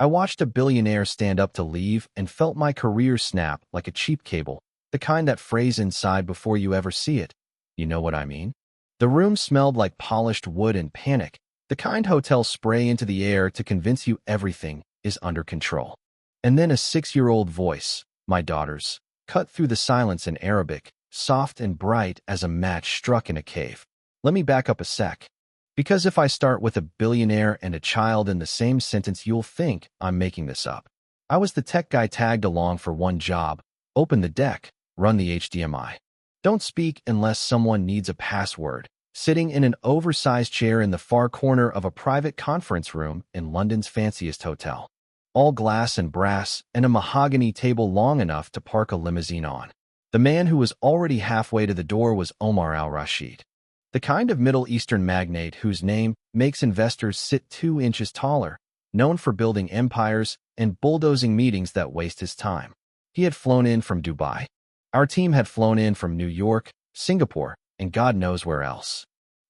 I watched a billionaire stand up to leave and felt my career snap like a cheap cable, the kind that frays inside before you ever see it. You know what I mean? The room smelled like polished wood and panic, the kind hotels spray into the air to convince you everything is under control. And then a 6-year-old voice, my daughter's, cut through the silence in Arabic, soft and bright as a match struck in a cave. Let me back up a sec. Because if I start with a billionaire and a child in the same sentence, you'll think I'm making this up. I was the tech guy tagged along for one job: open the deck, run the HDMI. Don't speak unless someone needs a password, sitting in an oversized chair in the far corner of a private conference room in London's fanciest hotel. All glass and brass, and a mahogany table long enough to park a limousine on. The man who was already halfway to the door was Omar al-Rashid, the kind of Middle Eastern magnate whose name makes investors sit 2 inches taller, known for building empires and bulldozing meetings that waste his time. He had flown in from Dubai. Our team had flown in from New York, Singapore, and God knows where else.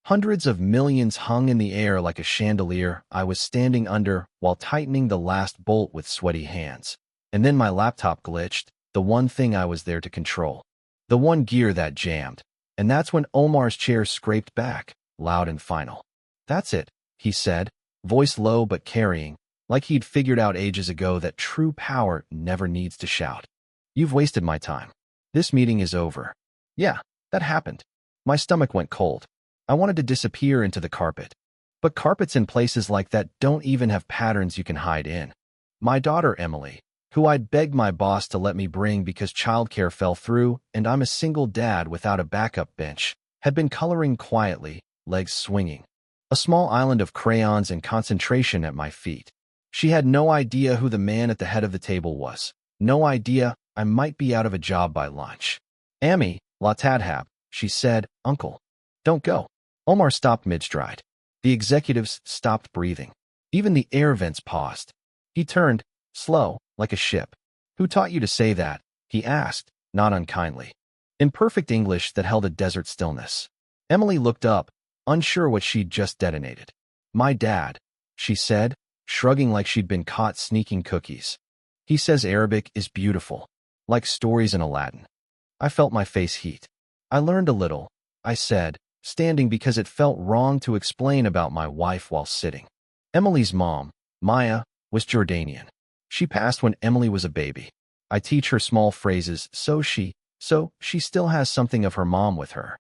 Hundreds of millions hung in the air like a chandelier I was standing under while tightening the last bolt with sweaty hands. And then my laptop glitched, the one thing I was there to control. The one gear that jammed. And that's when Omar's chair scraped back, loud and final. "That's it," he said, voice low but carrying, like he'd figured out ages ago that true power never needs to shout. "You've wasted my time. This meeting is over." Yeah, that happened. My stomach went cold. I wanted to disappear into the carpet. But carpets in places like that don't even have patterns you can hide in. My daughter Emily, who I'd begged my boss to let me bring because childcare fell through and I'm a single dad without a backup bench, had been coloring quietly, legs swinging. A small island of crayons and concentration at my feet. She had no idea who the man at the head of the table was. No idea I might be out of a job by lunch. "Amy, la tadhab," she said, "Uncle. Don't go." Omar stopped mid-stride. The executives stopped breathing. Even the air vents paused. He turned, slow, like a ship. "Who taught you to say that?" he asked, not unkindly. In perfect English that held a desert stillness. Emily looked up, unsure what she'd just detonated. "My dad," she said, shrugging like she'd been caught sneaking cookies. "He says Arabic is beautiful, like stories in Aladdin." I felt my face heat. "I learned a little," I said, standing because it felt wrong to explain about my wife while sitting. Emily's mom, Maya, was Jordanian. She passed when Emily was a baby. I teach her small phrases, so she still has something of her mom with her.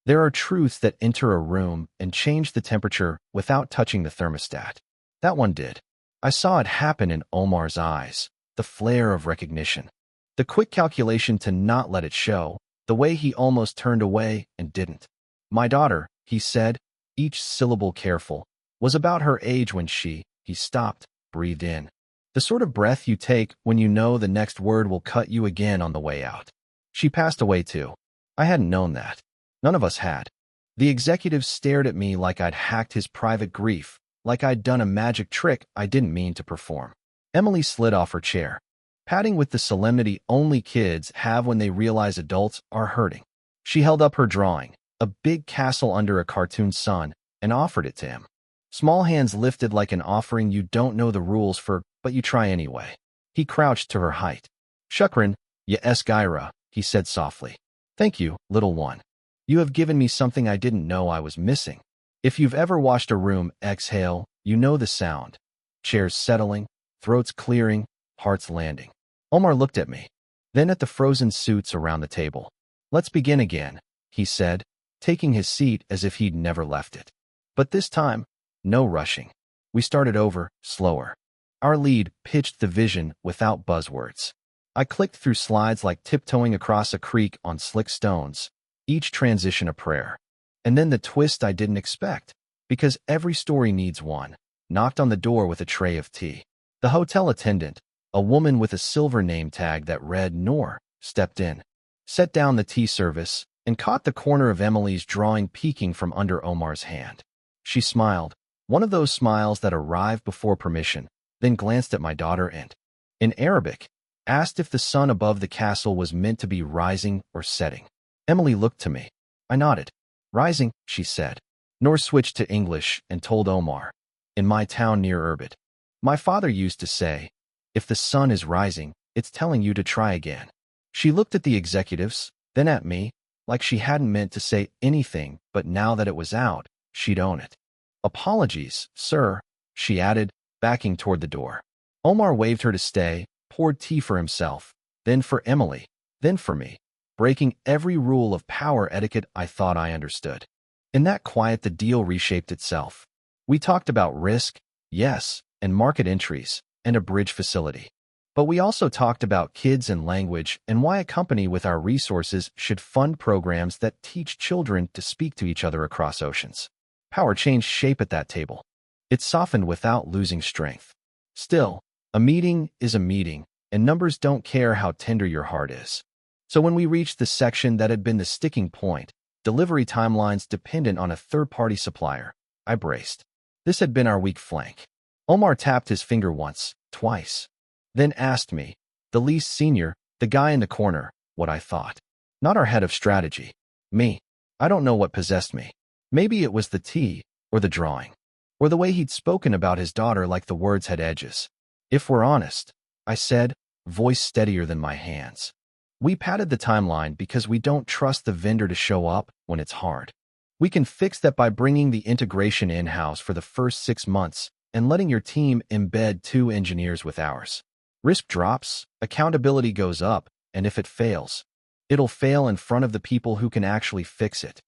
There are truths that enter a room and change the temperature without touching the thermostat. That one did. I saw it happen in Omar's eyes, the flare of recognition. The quick calculation to not let it show, the way he almost turned away and didn't. "My daughter," he said, each syllable careful, "was about her age when he stopped, breathed in. The sort of breath you take when you know the next word will cut you again on the way out. She passed away too. I hadn't known that. None of us had." The executives stared at me like I'd hacked his private grief, like I'd done a magic trick I didn't mean to perform. Emily slid off her chair, patting with the solemnity only kids have when they realize adults are hurting. She held up her drawing, a big castle under a cartoon sun, and offered it to him. Small hands lifted like an offering you don't know the rules for, but you try anyway. He crouched to her height. "Shukran, ya esgaira," he said softly. "Thank you, little one. You have given me something I didn't know I was missing." If you've ever watched a room exhale, you know the sound. Chairs settling, throats clearing, hearts landing. Omar looked at me, then at the frozen suits around the table. "Let's begin again," he said, taking his seat as if he'd never left it. But this time, no rushing. We started over, slower. Our lead pitched the vision without buzzwords. I clicked through slides like tiptoeing across a creek on slick stones, each transition a prayer. And then the twist I didn't expect, because every story needs one, knocked on the door with a tray of tea. The hotel attendant, a woman with a silver name tag that read Noor, stepped in, set down the tea service, and caught the corner of Emily's drawing peeking from under Omar's hand. She smiled, one of those smiles that arrive before permission, then glanced at my daughter and, in Arabic, asked if the sun above the castle was meant to be rising or setting. Emily looked to me. I nodded. "Rising," she said. Noor switched to English and told Omar, "In my town near Irbid." My father used to say, if the sun is rising, it's telling you to try again. She looked at the executives, then at me, like she hadn't meant to say anything, but now that it was out, she'd own it. Apologies, sir, she added, backing toward the door. Omar waved her to stay, poured tea for himself, then for Emily, then for me, breaking every rule of power etiquette I thought I understood. In that quiet, the deal reshaped itself. We talked about risk, yes, and market entries, and a bridge facility. But we also talked about kids and language and why a company with our resources should fund programs that teach children to speak to each other across oceans. Power changed shape at that table. It softened without losing strength. Still, a meeting is a meeting, and numbers don't care how tender your heart is. So when we reached the section that had been the sticking point, delivery timelines dependent on a third-party supplier, I braced. This had been our weak flank. Omar tapped his finger once, twice, then asked me, the least senior, the guy in the corner, what I thought. Not our head of strategy. Me. I don't know what possessed me. Maybe it was the tea, or the drawing, or the way he'd spoken about his daughter like the words had edges. If we're honest, I said, voice steadier than my hands. We padded the timeline because we don't trust the vendor to show up when it's hard. We can fix that by bringing the integration in-house for the first 6 months and letting your team embed 2 engineers with ours. Risk drops, accountability goes up, and if it fails, it'll fail in front of the people who can actually fix it.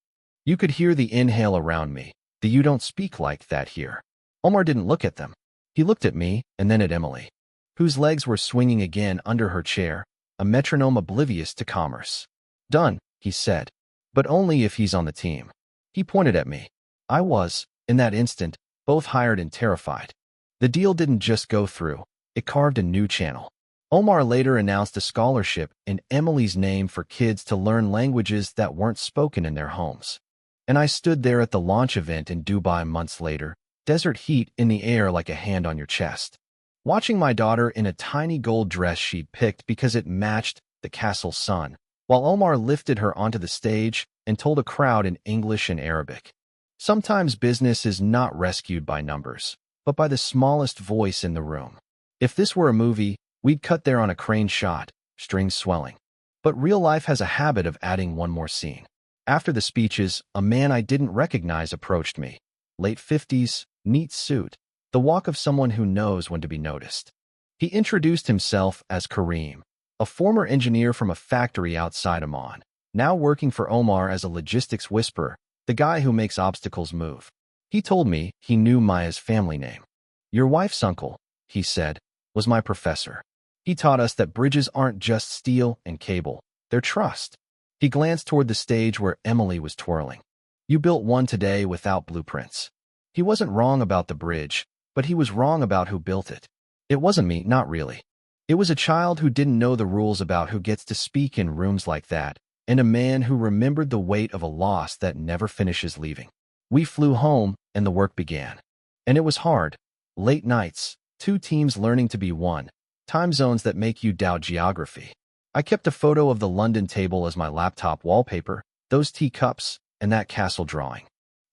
You could hear the inhale around me, the you don't speak like that here. Omar didn't look at them. He looked at me and then at Emily, whose legs were swinging again under her chair, a metronome oblivious to commerce. Done, he said, but only if he's on the team. He pointed at me. I was, in that instant, both hired and terrified. The deal didn't just go through. It carved a new channel. Omar later announced a scholarship in Emily's name for kids to learn languages that weren't spoken in their homes. And I stood there at the launch event in Dubai months later, desert heat in the air like a hand on your chest, watching my daughter in a tiny gold dress she'd picked because it matched the castle's sun, while Omar lifted her onto the stage and told a crowd in English and Arabic. Sometimes business is not rescued by numbers, but by the smallest voice in the room. If this were a movie, we'd cut there on a crane shot, strings swelling. But real life has a habit of adding one more scene. After the speeches, a man I didn't recognize approached me. Late 50s, neat suit, the walk of someone who knows when to be noticed. He introduced himself as Kareem, a former engineer from a factory outside Amman, now working for Omar as a logistics whisperer, the guy who makes obstacles move. He told me he knew Maya's family name. Your wife's uncle, he said, was my professor. He taught us that bridges aren't just steel and cable, they're trust. He glanced toward the stage where Emily was twirling. You built one today without blueprints. He wasn't wrong about the bridge, but he was wrong about who built it. It wasn't me, not really. It was a child who didn't know the rules about who gets to speak in rooms like that, and a man who remembered the weight of a loss that never finishes leaving. We flew home, and the work began. And it was hard. Late nights, 2 teams learning to be one, time zones that make you doubt geography. I kept a photo of the London table as my laptop wallpaper, those teacups, and that castle drawing.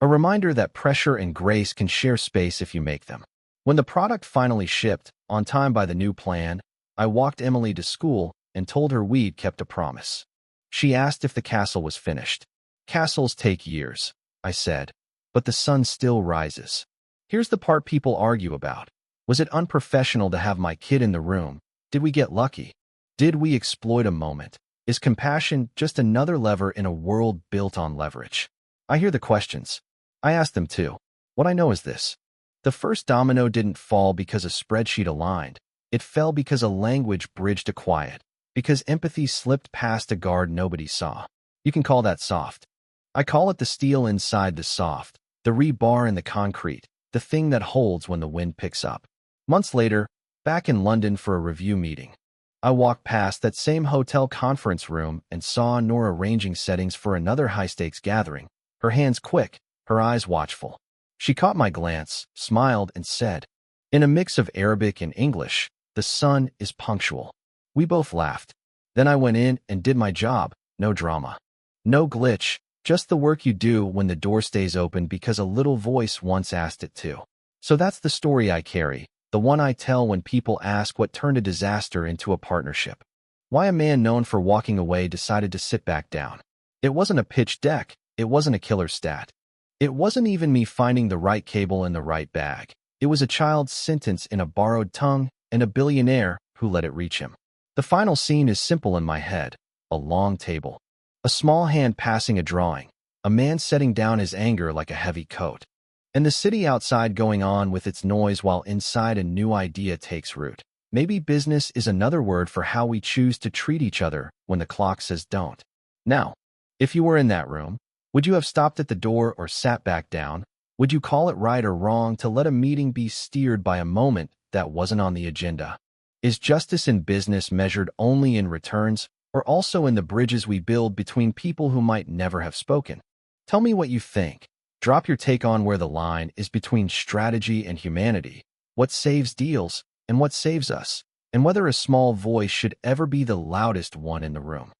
A reminder that pressure and grace can share space if you make them. When the product finally shipped, on time by the new plan, I walked Emily to school and told her we'd kept a promise. She asked if the castle was finished. Castles take years, I said, but the sun still rises. Here's the part people argue about. Was it unprofessional to have my kid in the room? Did we get lucky? Did we exploit a moment? Is compassion just another lever in a world built on leverage? I hear the questions. I ask them too. What I know is this. The first domino didn't fall because a spreadsheet aligned. It fell because a language bridged a quiet, because empathy slipped past a guard nobody saw. You can call that soft. I call it the steel inside the soft, the rebar in the concrete, the thing that holds when the wind picks up. Months later, back in London for a review meeting, I walked past that same hotel conference room and saw Nora arranging settings for another high-stakes gathering, her hands quick, her eyes watchful. She caught my glance, smiled, and said, in a mix of Arabic and English, the sun is punctual. We both laughed. Then I went in and did my job, no drama. No glitch, just the work you do when the door stays open because a little voice once asked it to. So that's the story I carry, The one I tell when people ask what turned a disaster into a partnership. Why a man known for walking away decided to sit back down. It wasn't a pitch deck. It wasn't a killer stat. It wasn't even me finding the right cable in the right bag. It was a child's sentence in a borrowed tongue and a billionaire who let it reach him. The final scene is simple in my head. A long table. A small hand passing a drawing. A man setting down his anger like a heavy coat. And the city outside going on with its noise while inside a new idea takes root. Maybe business is another word for how we choose to treat each other when the clock says don't. Now, if you were in that room, would you have stopped at the door or sat back down? Would you call it right or wrong to let a meeting be steered by a moment that wasn't on the agenda? Is justice in business measured only in returns or also in the bridges we build between people who might never have spoken? Tell me what you think. Drop your take on where the line is between strategy and humanity, what saves deals and what saves us, and whether a small voice should ever be the loudest one in the room.